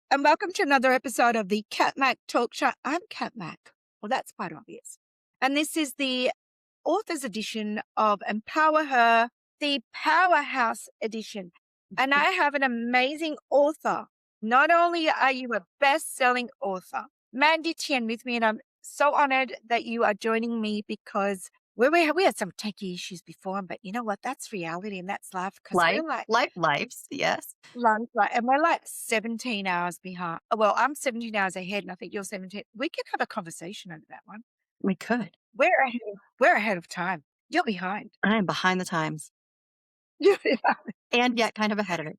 and welcome to another episode of the Kat Mak Talk Show. I'm Kat Mak. Well, that's quite obvious. And this is the author's edition of EmpowerHer, the Powerhouse Edition. And I have an amazing author. Not only are you a best-selling author, Mandy DeTienne with me, and I'm so honored that you are joining me because we had some techie issues before, but you know what? That's reality and that's life because Life, we're like, lives, yes. right, and we're like 17 hours behind. Well, I'm 17 hours ahead, and I think you're 17. We can have a conversation over that one. We could. We're ahead of time. You're behind. I am behind the times You're behind. and yet kind of ahead of it.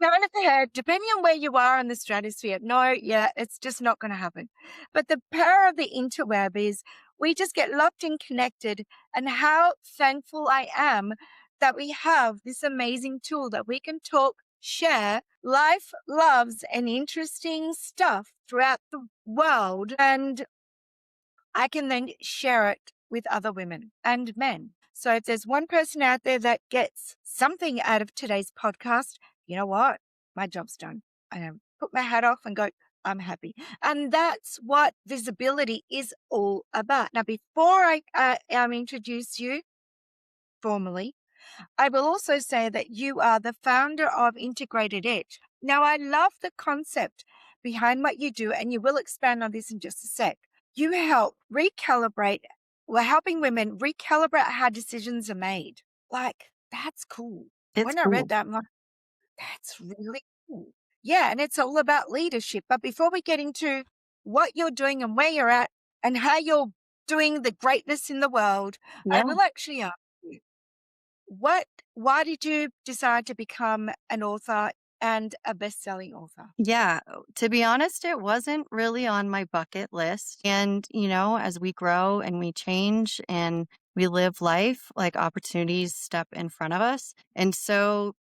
Kind of ahead, depending on where you are in the stratosphere. No, yeah, it's just not going to happen. But the power of the interweb is we just get locked in connected, and how thankful I am that we have this amazing tool that we can talk, share life, loves, and interesting stuff throughout the world. And I can then share it with other women and men. So if there's one person out there that gets something out of today's podcast, you know what? My job's done. I put my hat off and go, I'm happy. And that's what visibility is all about. Now, before I introduce you formally, I will also say that you are the founder of Integrated Edge. Now, I love the concept behind what you do, and you will expand on this in just a sec. You help recalibrate, we're helping women recalibrate how decisions are made. Like, that's cool. It's When I read cool. that, I'm like, that's really cool. Yeah, and it's all about leadership. But before we get into what you're doing and where you're at and how you're doing the greatness in the world, I Yeah. will actually ask you, why did you decide to become an author and a best-selling author? Yeah. To be honest, it wasn't really on my bucket list. And, as we grow and we change and we live life, like opportunities step in front of us. And so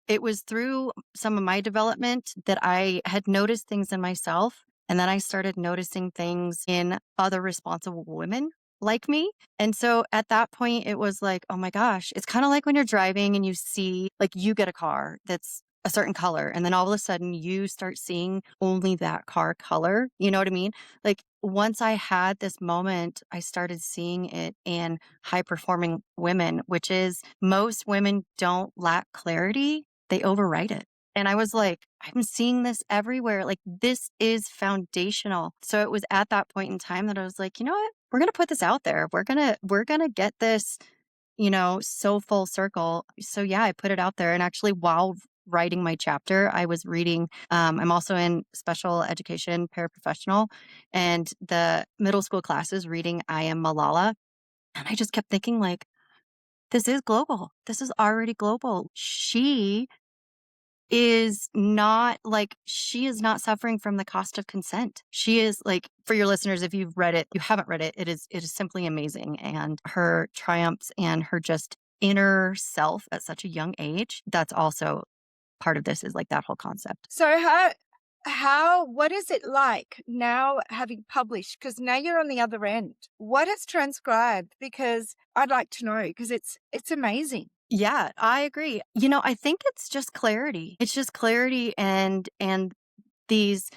it was through some of my development that I had noticed things in myself. And then I started noticing things in other responsible women like me. And so at that point, it was like, oh my gosh, it's kind of like when you're driving and you see, like, you get a car that's a certain color. And then all of a sudden, you start seeing only that car color. You know what I mean? Like, once I had this moment, I started seeing it in high performing women, which is most women don't lack clarity, they overwrite it. And I was like, I'm seeing this everywhere. Like, this is foundational. So it was at that point in time that I was like, you know what? We're going to put this out there. We're going to get this, so full circle. So yeah, I put it out there. And actually, while writing my chapter, I was reading, I'm also in special education paraprofessional, and the middle school classes reading I Am Malala. And I just kept thinking, like, this is global. This is already global. She is not suffering from the cost of consent. She is, like, for your listeners, if you've read it, you haven't read it, it is simply amazing. And her triumphs and her just inner self at such a young age, that's also part of this, is like that whole concept. So what is it like now having published? Because now you're on the other end. What has transcribed? Because I'd like to know, because it's amazing. Yeah, I agree. I think it's just clarity. It's just clarity and these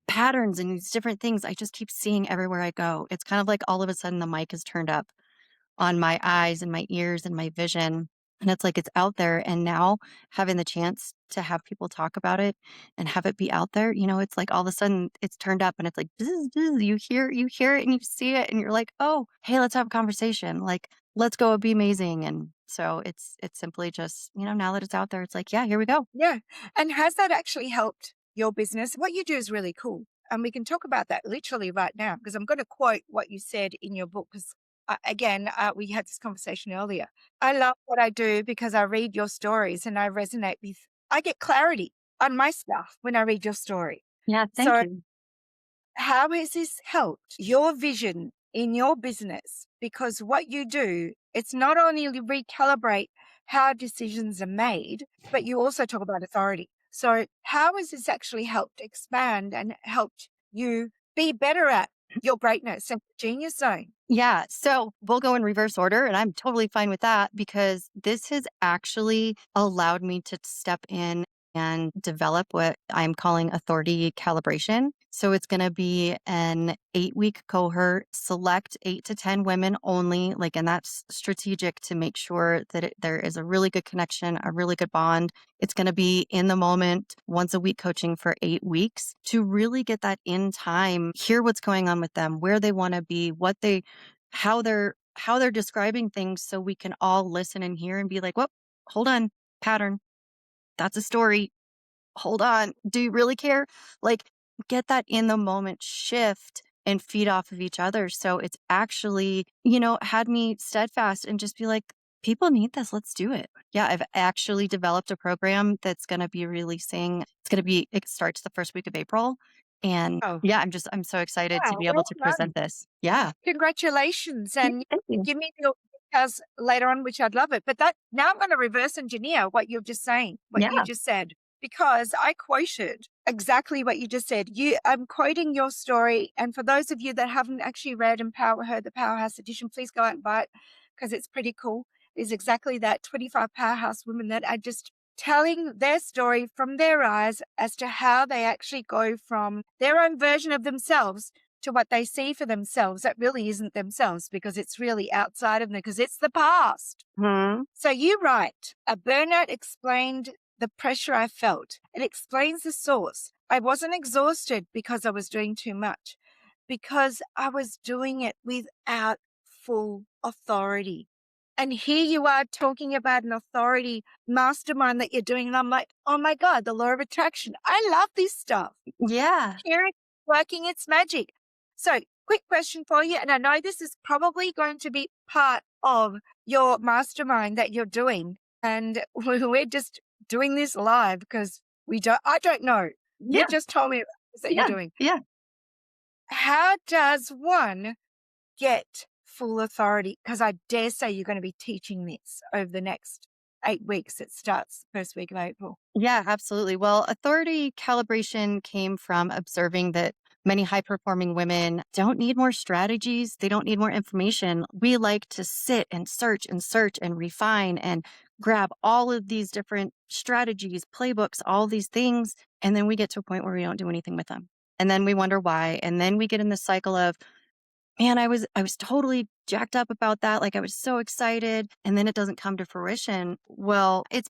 patterns and these different things I just keep seeing everywhere I go. It's kind of like all of a sudden the mic is turned up on my eyes and my ears and my vision. And it's like it's out there. And now having the chance to have people talk about it and have it be out there, it's like all of a sudden it's turned up and it's like, bzz, bzz, you hear it and you see it and you're like, oh, hey, let's have a conversation. Like, let's go, it'd be amazing. And so it's simply just, now that it's out there, it's like, yeah, here we go. Yeah. And has that actually helped your business? What you do is really cool. And we can talk about that literally right now, because I'm going to quote what you said in your book. Because we had this conversation earlier. I love what I do because I read your stories and I resonate with, I get clarity on my stuff when I read your story. Yeah, thank So you. how has this helped your vision in your business? Because what you do, it's not only recalibrate how decisions are made, but you also talk about authority. So how has this actually helped expand and helped you be better at your greatness and genius zone? Yeah. So we'll go in reverse order, and I'm totally fine with that because this has actually allowed me to step in and develop what I'm calling authority calibration. So it's going to be an 8-week cohort, select 8 to 10 women only, like, and that's strategic to make sure that there is a really good connection, a really good bond. It's going to be in the moment, once a week coaching for 8 weeks to really get that in time, hear what's going on with them, where they want to be, how they're describing things, so we can all listen and hear and be like, whoop, hold on, pattern. That's a story. Hold on. Do you really care? Like, get that in the moment shift and feed off of each other. So it's actually, had me steadfast and just be like, people need this. Let's do it. Yeah, I've actually developed a program that's going to be releasing. It starts the first week of April. And Oh, yeah, I'm so excited to wow. be able Well to done. present this. Yeah. Congratulations. And Thank you. give me the details later on, which I'd love it. But that now I'm going to reverse engineer what you're just saying, what you Yeah. just said, because I quoted exactly what you just said. I'm quoting your story. And for those of you that haven't actually read Empower Her, the Powerhouse Edition, please go out and buy it because it's pretty cool. It's exactly that 25 powerhouse women that are just telling their story from their eyes as to how they actually go from their own version of themselves to what they see for themselves that really isn't themselves because it's really outside of them because it's the past. Mhm. So you write, a burnout explained the pressure I felt. It explains the source. I wasn't exhausted because I was doing too much, because I was doing it without full authority. And here you are talking about an authority mastermind that you're doing. And I'm like, oh my God, the law of attraction. I love this stuff. Yeah. Here it's working its magic. So, quick question for you. And I know this is probably going to be part of your mastermind that you're doing. And we're just doing this live because I don't know. You Yeah. just told me about this that you're Yeah. doing. Yeah. How does one get full authority? Because I dare say you're going to be teaching this over the next 8 weeks. It starts first week of April. Yeah, absolutely. Well, authority calibration came from observing that many high performing women don't need more strategies. They don't need more information. We like to sit and search and refine and grab all of these different strategies, playbooks, all these things. And then we get to a point where we don't do anything with them. And then we wonder why. And then we get in the cycle of, man, I was totally jacked up about that. Like, I was so excited, and then it doesn't come to fruition. Well, it's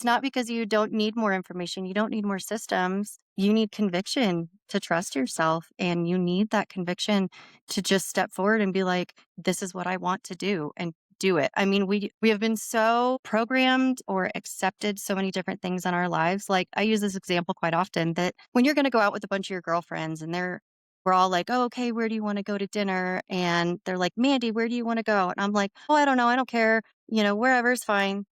not because you don't need more information. You don't need more systems. You need conviction to trust yourself, and you need that conviction to just step forward and be like, this is what I want to do, and do it. I mean, we have been so programmed or accepted so many different things in our lives. Like, I use this example quite often, that when you're going to go out with a bunch of your girlfriends and we're all like, oh, okay, where do you want to go to dinner? And they're like, Mandy, where do you want to go? And I'm like, oh, I don't know. I don't care. Wherever's fine.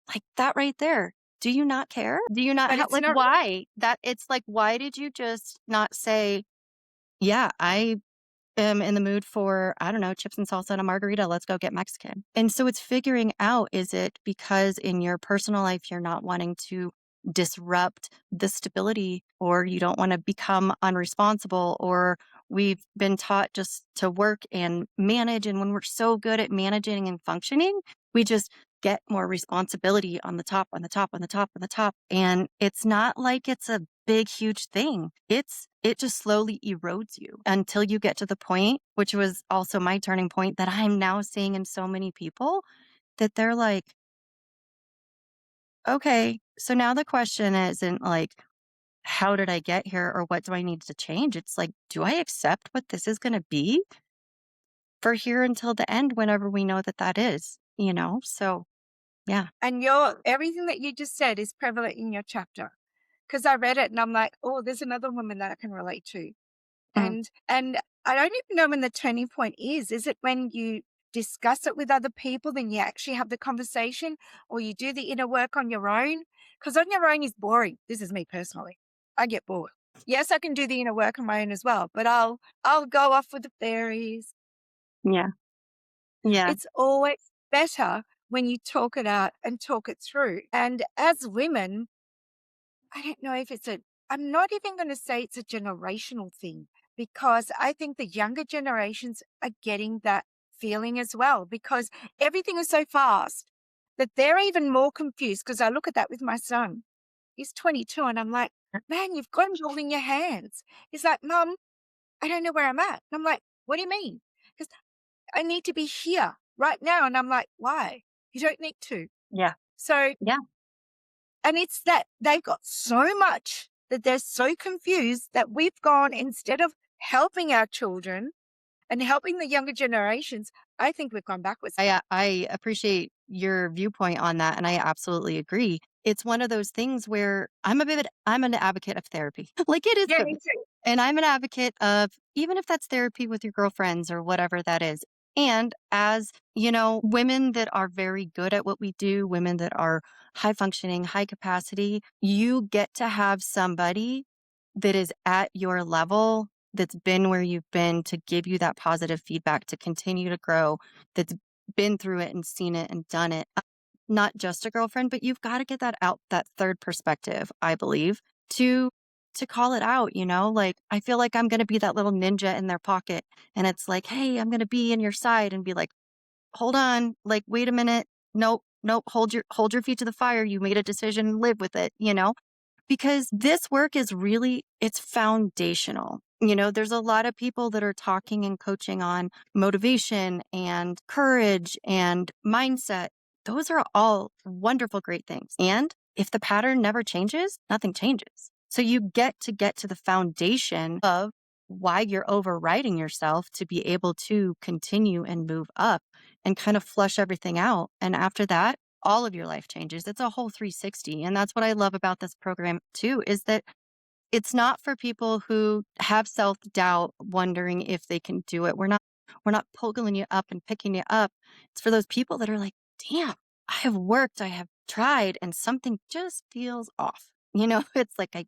Like, that right there. Do you not care? Do you not But have, it's like, not, why? It's like, why did you just not say, yeah, I am in the mood for, I don't know, chips and salsa and a margarita. Let's go get Mexican. And so it's figuring out, is it because in your personal life, you're not wanting to disrupt the stability, or you don't want to become unresponsible, or we've been taught just to work and manage. And when we're so good at managing and functioning, we just get more responsibility on the top, on the top, on the top, on the top. And it's not like it's a big, huge thing. It just slowly erodes you until you get to the point, which was also my turning point, that I'm now seeing in so many people, that they're like, okay, so now the question isn't like, how did I get here, or what do I need to change? It's like, do I accept what this is going to be for here until the end, whenever we know that that is, So, yeah. and everything that you just said is prevalent in your chapter. Because I read it and I'm like, oh, there's another woman that I can relate to. Mm, And I don't even know when the turning point is. Is it when you discuss it with other people, then you actually have the conversation, or you do the inner work on your own? Because on your own is boring. This is me personally. I get bored. Yes, I can do the inner work on my own as well, but I'll go off with the fairies. yeah. Yeah. It's always better when you talk it out and talk it through. And as women, I don't know if I'm not even going to say it's a generational thing, because I think the younger generations are getting that feeling as well, because everything is so fast that they're even more confused. Because I look at that with my son. He's 22, and I'm like, "Man, you've got it all in your hands." He's like, "Mum, I don't know where I'm at." And I'm like, "What do you mean?" Because "I need to be here right now." And I'm like, "Why? You don't need to." Yeah. So, Yeah. and it's that they've got so much that they're so confused that we've gone, instead of helping our children and helping the younger generations, I think we've gone backwards. I appreciate your viewpoint on that, and I absolutely agree. It's one of those things where I'm an advocate of therapy. Like, it is Yeah, me good. too. And I'm an advocate of, even if that's therapy with your girlfriends or whatever that is. And as, women that are very good at what we do, women that are high functioning, high capacity, you get to have somebody that is at your level, that's been where you've been, to give you that positive feedback to continue to grow, that's been through it and seen it and done it. Not just a girlfriend, but you've got to get that out, that third perspective, I believe, to call it out, like, I feel like I'm going to be that little ninja in their pocket, and it's like, "Hey, I'm going to be in your side," and be like, "Hold on, like, wait a minute. Nope, nope, hold your feet to the fire. You made a decision, live with it," because this work is really, it's foundational. There's a lot of people that are talking and coaching on motivation and courage and mindset. Those are all wonderful, great things. And if the pattern never changes, nothing changes. So you get to the foundation of why you're overriding yourself to be able to continue and move up and kind of flush everything out. And after that, all of your life changes. It's a whole 360. And that's what I love about this program too, is that it's not for people who have self-doubt, wondering if they can do it. We're not pulling you up and picking you up. It's for those people that are like, "Damn, I have worked, I have tried, and something just feels off." It's like, I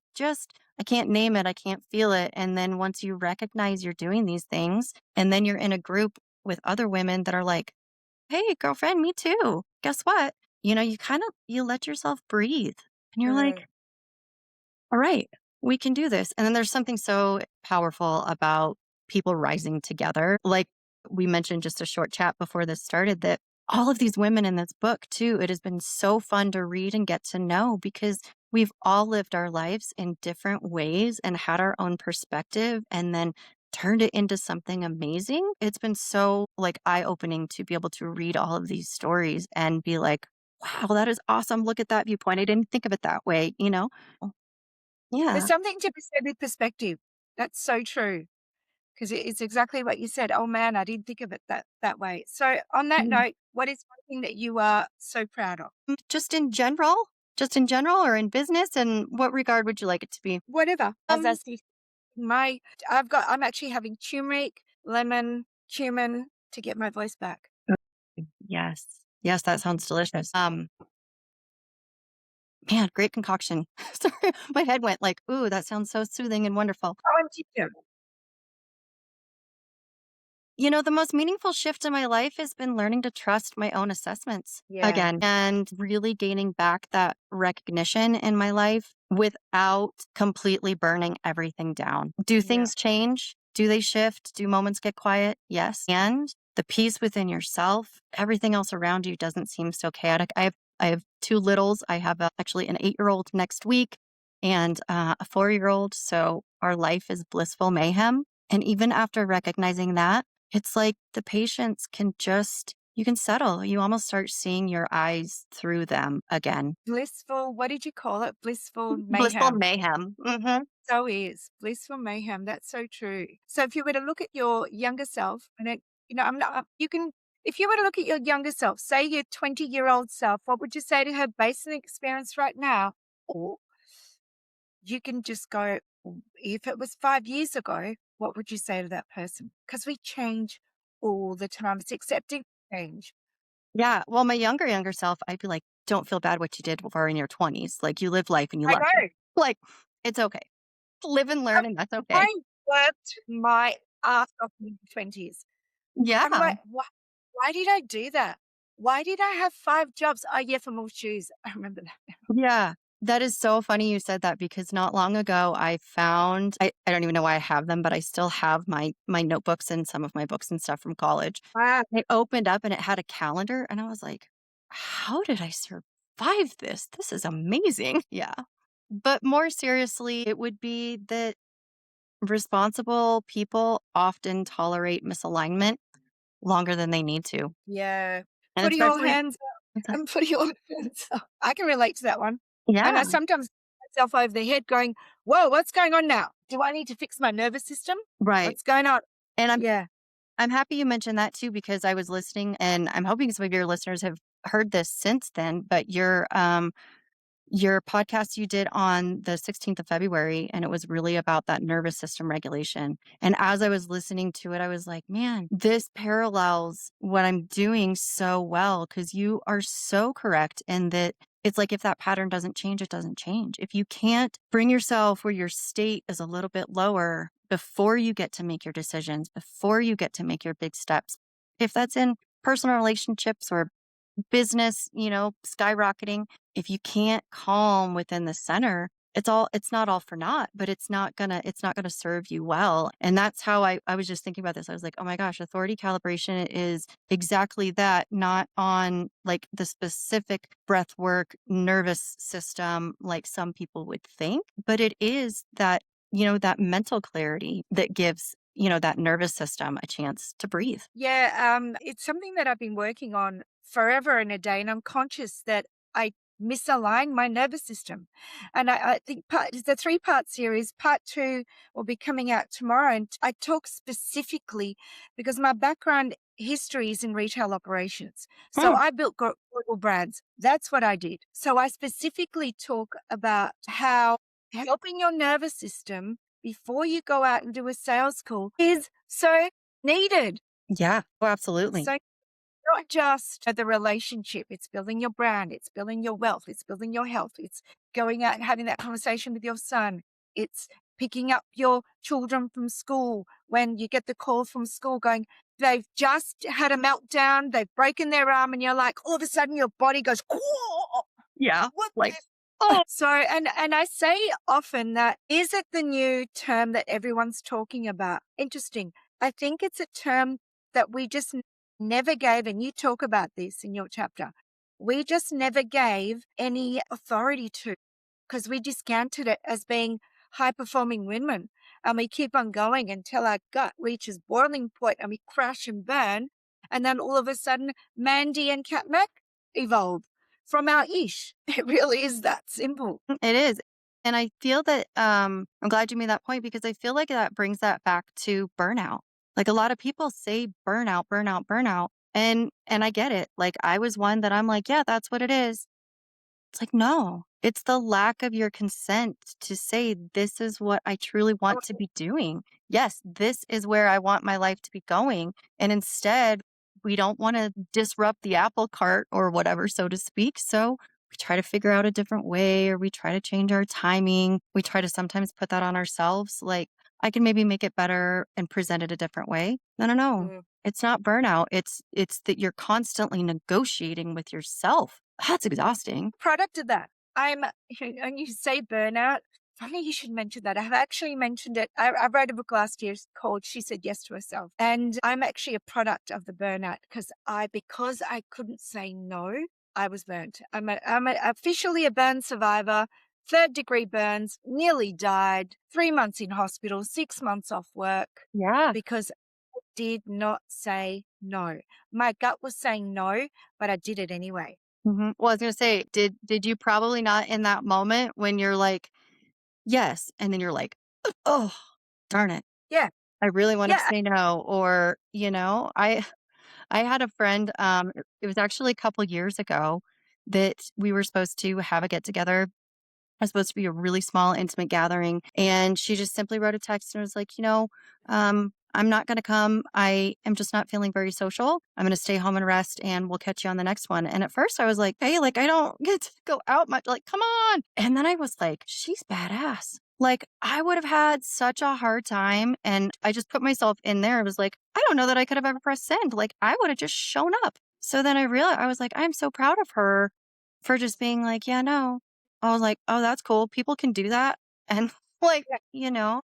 can't name it, I can't feel it. And then once you recognize you're doing these things, and then you're in a group with other women that are like, "Hey, girlfriend, me too. Guess what?" You let yourself breathe, and you're like, Mm. "All right, we can do this." And then there's something so powerful about people rising together. Like we mentioned just a short chat before this started, that all of these women in this book too, it has been so fun to read and get to know, because we've all lived our lives in different ways and had our own perspective, and then turned it into something amazing. It's been so, like, eye-opening to be able to read all of these stories and be like, "Wow, that is awesome. Look at that viewpoint. I didn't think of it that way?" There's Yeah. something to be said with perspective. That's so true, because it's exactly what you said. "Oh, man, I didn't think of it that way." So on that Mhm. note, what is one thing that you are so proud of? Just in general, or in business, and what regard would you like it to be? Whatever. As I Um, see my I'm actually having turmeric, lemon, cumin to get my voice back. yes. Yes, that sounds delicious. Man, great concoction. Sorry, my head went like, "Ooh, that sounds so soothing and wonderful." Oh, and ginger. The most meaningful shift in my life has been learning to trust my own assessments Yeah, again, and really gaining back that recognition in my life without completely burning everything down. Do yeah. things change? Do they shift? Do moments get quiet? Yes. And the peace within yourself, everything else around you doesn't seem so chaotic. I have two littles. I have actually an 8-year-old next week, and a 4-year-old. So our life is blissful mayhem. And even after recognizing that, it's like the patients can just, you can settle. You almost start seeing your eyes through them again. Blissful, what did you call it? Blissful Blissful mayhem. mayhem. Hmm. So is. Blissful mayhem. That's so true. So if you were to look at your younger self, and I'm not, you can, if you were to look at your younger self, say your 20-year-old self, what would you say to her based on the experience right now? Or you can just go, if it was 5 years ago, what would you say to that person? Because we change all the time. It's accepting change. Yeah. Well, my younger self, I'd be like, "Don't feel bad what you did before in your 20s. Like, you live life and you I learn." know. Like, it's okay. Live and learn, and that's okay. I worked my ass off in my 20s. I'm Yeah. like, why did I do that? Why did I have 5 jobs? Oh, yeah, for more shoes. I remember that. Yeah. That is so funny you said that, because not long ago I found, I don't even know why I have them, but I still have my notebooks and some of my books and stuff from college. Wow. I opened up and it had a calendar, and I was like, "How did I survive this? This is amazing." Yeah. But more seriously, it would be that responsible people often tolerate misalignment longer than they need to. Yeah. And Putting your especially, hands what's that? and putting your hands up. I can relate to that one. And I Yeah, sometimes hit myself over the head going, whoa, what's going on now? Do I need to fix my nervous system? right. What's going on? And Yeah. I'm happy you mentioned that too because I was listening and I'm hoping some of your listeners have heard this since then, but your podcast you did on the 16th of February, and it was really about that nervous system regulation. And as I was listening to it, I was like, man, this parallels what I'm doing so well because you are so correct in that it's like if that pattern doesn't change, it doesn't change. If you can't bring yourself where your state is a little bit lower before you get to make your decisions, before you get to make your big steps, if that's in personal relationships or business, skyrocketing, if you can't calm within the center, it's not all for naught, but it's not gonna serve you well. And that's how I was just thinking about this. I was like, oh my gosh, authority calibration is exactly that, not on like the specific breath work, nervous system, like some people would think, but it is that, that mental clarity that gives, that nervous system a chance to breathe. Yeah, it's something that I've been working on forever and a day, and I'm conscious that I misalign my nervous system. And I think it's a three-part series. Part two will be coming out tomorrow, and I talk specifically because my background history is in retail operations. So Hmm. I built global brands. That's what I did. So I specifically talk about how helping your nervous system before you go out and do a sales call is so needed. Yeah. Oh, absolutely. So not just the relationship, it's building your brand, it's building your wealth, it's building your health, it's going out and having that conversation with your son. It's picking up your children from school when you get the call from school going, they've just had a meltdown, they've broken their arm, and you're like, all of a sudden your body goes, "Whoa, Yeah. what Like, the oh, so, and I say often that is it the new term that everyone's talking about? Interesting. I think it's a term that we just never gave, and you talk about this in your chapter. We just never gave any authority to because we discounted it as being high performing women. And we keep on going until our gut reaches boiling point and we crash and burn. And then all of a sudden, Mandy and Kat Mak evolve from our ish. It really is that simple. it is. And I feel that I'm glad you made that point because I feel like that brings that back to burnout. Like a lot of people say burnout, burnout, burnout. And I get it. Like I was one that I'm like, yeah, that's what it is. It's like, no, it's the lack of your consent to say, this is what I truly want to be doing. Yes, this is where I want my life to be going. And instead, we don't want to disrupt the apple cart or whatever, so to speak. So we try to figure out a different way or we try to change our timing. We try to sometimes put that on ourselves. Like, I can maybe make it better and present it a different way. No, no, no. Mm. It's not burnout. It's that you're constantly negotiating with yourself. That's exhausting. Product of that. I'm, and you say burnout. Funny you should mention that. I've actually mentioned it. I wrote a book last year called She Said Yes to Herself. And I'm actually a product of the burnout because I couldn't say no, I was burnt. Officially a burn survivor, third degree burns, nearly died, 3 months in hospital, 6 months off work Yeah. because I did not say no. My gut was saying no, but I did it anyway. Well, I was gonna say, did you probably not in that moment when you're like, "Yes," and then you're like, "Oh, darn it. Yeah. I really wanted to Yeah. say no," or, I had a friend, it was actually a couple years ago that we were supposed to have a get together. It was supposed to be a really small, intimate gathering. And she just simply wrote a text and was like, I'm not going to come. I am just not feeling very social. I'm going to stay home and rest and we'll catch you on the next one. And at first I was like, hey, like, I don't get to go out much. Like, come on. And then I was like, she's badass. Like, I would have had such a hard time. And I just put myself in there. I was like, I don't know that I could have ever pressed send. Like, I would have just shown up. So then I realized, I was like, I'm so proud of her for just being like, yeah, no, I was like, "Oh, that's cool. People can do that." And like, Yeah. you know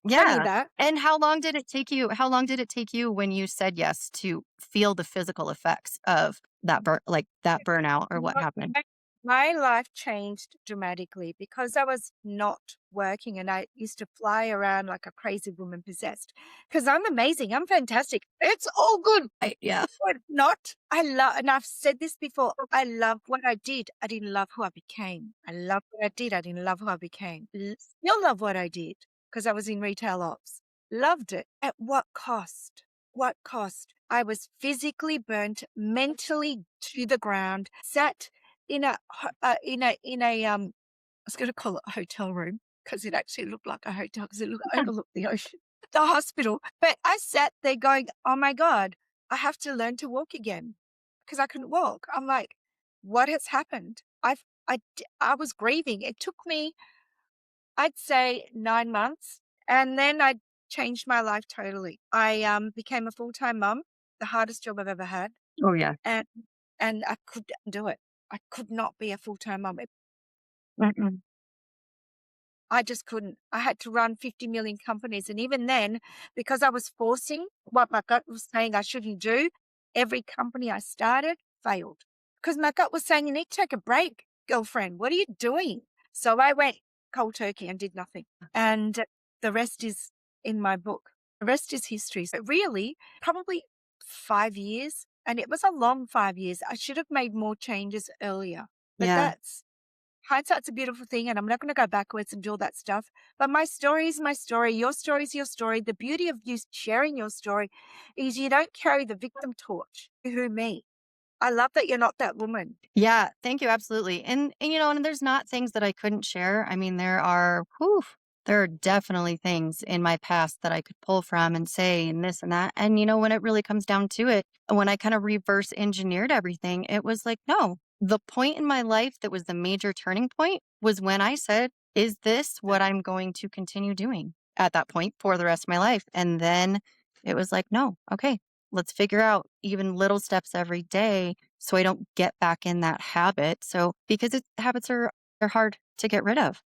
Funny yeah. that. And how long did it take you when you said yes to feel the physical effects of that that burnout or what happened? My life changed dramatically because I was not working and I used to fly around like a crazy woman possessed. Because I'm amazing. I'm fantastic. It's all good. Yeah. But not. I love, and I've said this before, I love what I did. I didn't love who I became. I love what I did. I didn't love who I became. Still love what I did because I was in retail ops. Loved it. At what cost? What cost? I was physically burnt, mentally to the ground, sat in a I was gonna call it a hotel room because it actually looked like a hotel because it overlooked the ocean, the hospital. But I sat there going, "Oh my god, I have to learn to walk again," because I couldn't walk. I'm like, "What has happened?" I was grieving. It took me, I'd say 9 months, and then I changed my life totally. I became a full-time mum, the hardest job I've ever had, Oh, yeah. and I couldn't do it. I could not be a full-time mum. Mm-mm. I just couldn't. I had to run 50 million companies. And even then, because I was forcing what my gut was saying I shouldn't do, every company I started failed. Because my gut was saying, you need to take a break, girlfriend. What are you doing? So I went cold turkey and did nothing. And the rest is in my book. The rest is history. So really, probably 5 years. And it was a long 5 years. I should have made more changes earlier. But Yeah. that's hindsight's a beautiful thing, and I'm not gonna go backwards and do all that stuff, but my story is my story, your story is your story. The beauty of you sharing your story is you don't carry the victim torch. Who, me? I love that you're not that woman. Yeah, thank you, absolutely. And, and there's not things that I couldn't share. I mean, there are definitely things in my past that I could pull from and say and this and that. And, when it really comes down to it, when I kind of reverse engineered everything, it was like, no, the point in my life that was the major turning point was when I said, is this what Yeah, I'm going to continue doing at that point for the rest of my life? And then it was like, no, okay, let's figure out even little steps every day so I don't get back in that habit. So because habits are hard to get rid of.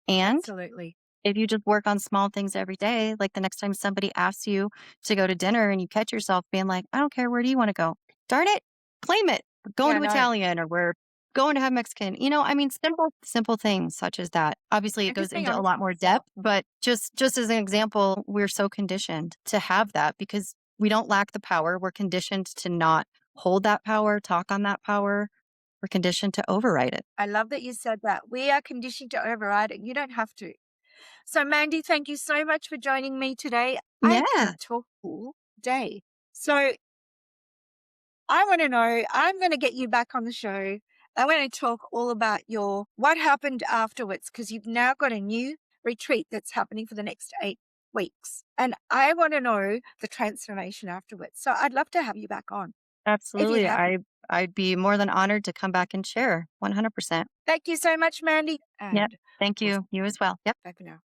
And absolutely. if you just work on small things every day, like the next time somebody asks you to go to dinner and you catch yourself being like, I don't care, where do you want to go? Darn it, claim it. We're going Yeah, to no. Italian or we're going to have Mexican. I mean, simple things such as that. Obviously, it And just goes being into a honest lot with more yourself. depth, but just as an example, we're so conditioned to have that because we don't lack the power. We're conditioned to not hold that power, talk on that power. We're conditioned to override it. I love that you said that. We are conditioned to override it. You don't have to. So, Mandy, thank you so much for joining me today. I Yeah, could talk all day. So I want to know, I'm going to get you back on the show. I want to talk all about your what happened afterwards because you've now got a new retreat that's happening for the next 8 weeks. And I want to know the transformation afterwards. So I'd love to have you back on if you'd absolutely. happy. I'd be more than honored to come back and share 100%. Thank you so much, Mandy. Yep. And Thank we'll you. You as well. Yep. bye for now.